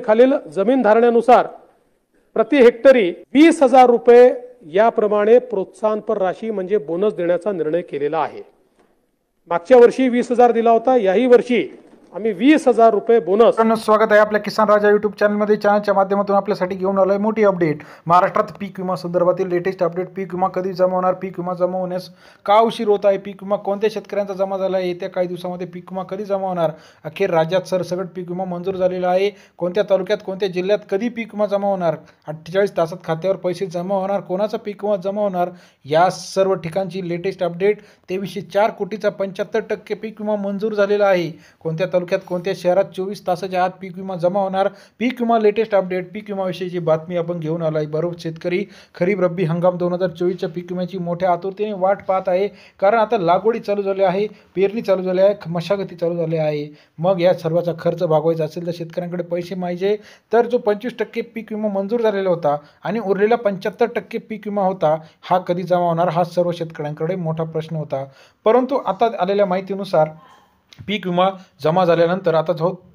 खालील जमीन धारण्यानुसार प्रति हेक्टरी 20,000 रुपये याप्रमाणे प्रोत्साहनपर राशी म्हणजे बोनस देण्याचा निर्णय केलेला आहे। मागच्या वर्षी 20,000 दिला होता, याही वर्षी आम्ही 20,000 रुपये बोनस। स्वागत आहे आपल्या किसान राजा यूट्यूब चॅनलमध्ये। चॅनलच्या माध्यमातून आपल्यासाठी घेऊन आलोय मोठी अपडेट। महाराष्ट्रात पीक विमा संदर्भातील लेटेस्ट अपडेट। पीक विमा कधी जमा होणार, पीक विमा जमा होण्यास का उशीर होत आहे, पीक विमा कोणत्या शेतकऱ्यांचा जमा झाला आहे, येत्या काही दिवसामध्ये पीक विमा कधी जमा होणार, अखेर राज्यात सरसकट पीक विमा मंजूर झालेला आहे, कोणत्या तालुक्यात कोणत्या जिल्ह्यात कधी पीक विमा जमा होणार, 48 तासात खात्यावर पैसे जमा होणार, कोणाचा पीक विमा जमा होणार, या सर्व ठिकाणची लेटेस्ट अपडेट। 2304 कोटीचा 75% पीक विमा मंजूर झालेला आहे। कोणत्या तालुक्यात कोणत्या शहरात 24 तासाच्या आत पीक विमा जमा होणार, पीक विमा लेटेस्ट अपडेट। पीक विमा विषयीची बातमी आपण घेऊन आलाय। बरोबर शेतकरी खरीप रब्बी हंगाम 2024च्या पीक विम्याची मोठ्या आतुरतेने वाट पाहत आहे, कारण आता लागवडी चालू झाली आहे, पेरणी चालू झाली आहे, मशागती चालू झाली आहे। मग या सर्वाचा खर्च भागवायचा असेल तर शेतकऱ्यांकडे पैसे पाहिजे, तर जो 25% पीक विमा मंजूर झालेला होता आणि उरलेला 75% पीक विमा होता, हा कधी जमा होणार, हा सर्व शेतकऱ्यांकडे मोठा प्रश्न होता। परंतु आता आलेल्या माहितीनुसार पीक विमा जमा झाल्यानंतर आता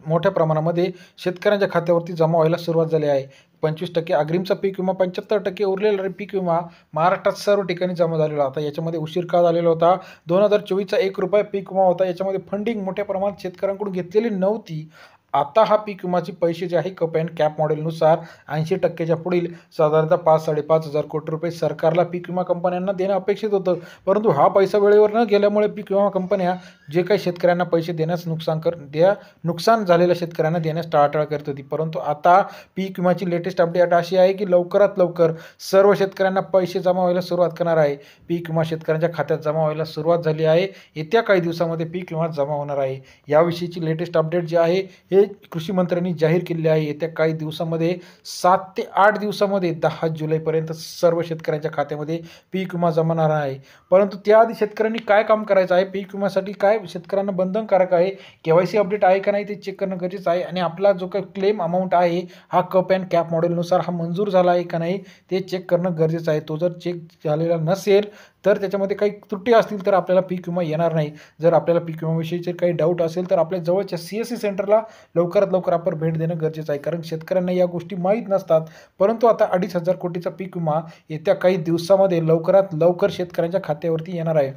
मोठ्या प्रमाणामध्ये शेतकऱ्यांच्या खात्यावरती जमा व्हायला सुरुवात झाली आहे। 25% अग्रिमचा पीक विमा, 75% उरलेला पीक विमा महाराष्ट्रात सर्व ठिकाणी जमा झालेला होता। याच्यामध्ये उशीर का झालेला होता, 2024चा ₹1 पीक विमा होता, याच्यामध्ये फंडिंग मोठ्या प्रमाणात शेतकऱ्यांकडून घेतलेली नव्हती। आता हा पीक विमाची पैसे जे आहे कप अँड कॅप मॉडेलनुसार 80%च्या पुढील साधारणतः 5-5.5 हजार कोटी रुपये सरकारला पीक विमा कंपन्यांना देणं अपेक्षित होतं, परंतु हा पैसा वेळेवर न गेल्यामुळे पीक विमा कंपन्या जे काही शेतकऱ्यांना पैसे देण्यास नुकसान झालेल्या शेतकऱ्यांना देण्यास टाळाटाळ करत होती। परंतु आता पीक विमाची लेटेस्ट अपडेट अशी आहे की लवकरात लवकर सर्व शेतकऱ्यांना पैसे जमा व्हायला सुरुवात करणार आहे। पीक विमा शेतकऱ्यांच्या खात्यात जमा व्हायला सुरुवात झाली आहे। येत्या काही दिवसामध्ये पीक विमा जमा होणार आहे। याविषयीची लेटेस्ट अपडेट जी आहे हे कृषी मंत्र्यांनी जाहीर केले आहे। येत्या काही दिवसामध्ये 7 ते 8 दिवसामध्ये 10 जुलैपर्यंत सर्व शेतकऱ्यांच्या खात्यामध्ये पीक विमा जमा होणार आहे। परंतु त्याआधी शेतकऱ्यांनी काय काम करायचं आहे, पीक विम्यासाठी काय शेतकऱ्यांना बंधनकारक आहे, केवायसी अपडेट आहे का नाही ते चेक करणं गरजेचं आहे, आणि आपला जो काही क्लेम अमाऊंट आहे हा कप अँड कॅप मॉडेलनुसार हा मंजूर झाला आहे का नाही ते चेक करणं गरजेचं आहे। तो जर चेक झालेला नसेल तर त्याच्यामध्ये काही त्रुटी असतील तर आपल्याला पीक विमा येणार नाही। जर आपल्याला पीक विम्याविषयीचे काही डाऊट असेल तर आपल्या जवळच्या CSC सेंटरला लवकरात लवकर आपण भेट देणं गरजेचं आहे, कारण शेतकऱ्यांना या गोष्टी माहीत नसतात। परंतु आता 2,500 कोटीचा पीक विमा येत्या काही दिवसामध्ये लवकरात लवकर शेतकऱ्यांच्या खात्यावरती येणार आहे।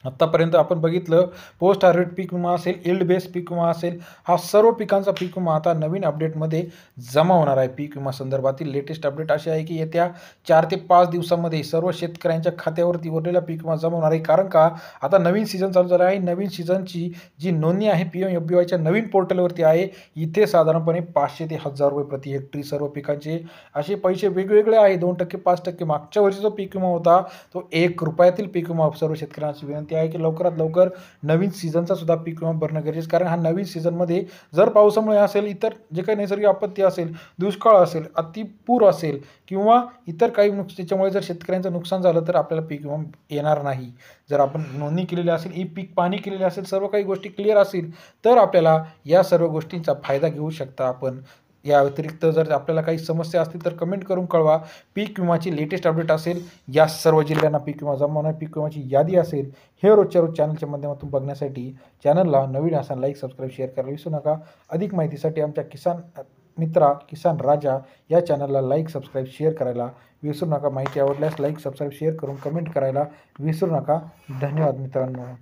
आत्तापर्यंत आपण बघितलं पोस्ट हार्वेस्ट पीक विमा असेल, यील्ड बेस्ड पीक विमा असेल, हा सर्व पिकांचा पीक विमा आता नवीन अपडेटमध्ये जमा होणार आहे। पीक विमा संदर्भातील लेटेस्ट अपडेट अशी आहे की येत्या 4 ते 5 दिवसामध्ये सर्व शेतकऱ्यांच्या खात्यावरती उरलेला पीक विमा जमा होणार आहे, कारण का आता नवीन सीझन चालू झाला आहे। नवीन सीझनची जी नोंदणी आहे PMFBYच्या नवीन पोर्टलवरती आहे। इथे साधारणपणे 500 ते 1000 रुपये प्रति हेक्टरी सर्व पिकांचे असे पैसे वेगवेगळे आहे। 2%, 5%। मागच्या वर्षी जो पीक विमा होता तो ₹1 पीक विमा सर्व शेतकऱ्यांची विनंती आहे की लवकरात लवकर नवीन सीझनचा सुद्धा पीक विमा भरणं गरजेचं, कारण हा नवीन सीझनमध्ये जर पावसामुळे असेल, इतर जे काही नैसर्गिक आपत्ती असेल, दुष्काळ असेल, अतिपूर असेल किंवा इतर काही त्याच्यामुळे जर शेतकऱ्यांचं नुकसान झालं तर आपल्याला पीक विमा येणार नाही। जर आपण नोंदणी केलेली असेल, ई पीक पाहणी केलेली असेल, सर्व काही गोष्टी क्लिअर असतील तर आपल्याला या सर्व गोष्टींचा फायदा घेऊ शकता आपण। या व्यतिरिक्त जर आपल्याला काही समस्या असतील तर कमेंट करून कळवा। पीक विमाची लेटेस्ट अपडेट असेल, या सर्व जिल्ह्यांना पीक विमा जमा होणार, पीक विमाची यादी असेल, हे रोजच्या रोज चॅनलच्या माध्यमातून बघण्यासाठी चॅनलला नवीन असाल लाईक, सबस्क्राईब, शेअर करायला विसरू नका। अधिक माहितीसाठी आमच्या किसान मित्रा, किसान राजा या चॅनलला लाईक, सबस्क्राईब, शेअर करायला विसरू नका। माहिती आवडल्यास लाईक, सबस्क्राईब, शेअर करून कमेंट करायला विसरू नका। धन्यवाद मित्रांनो।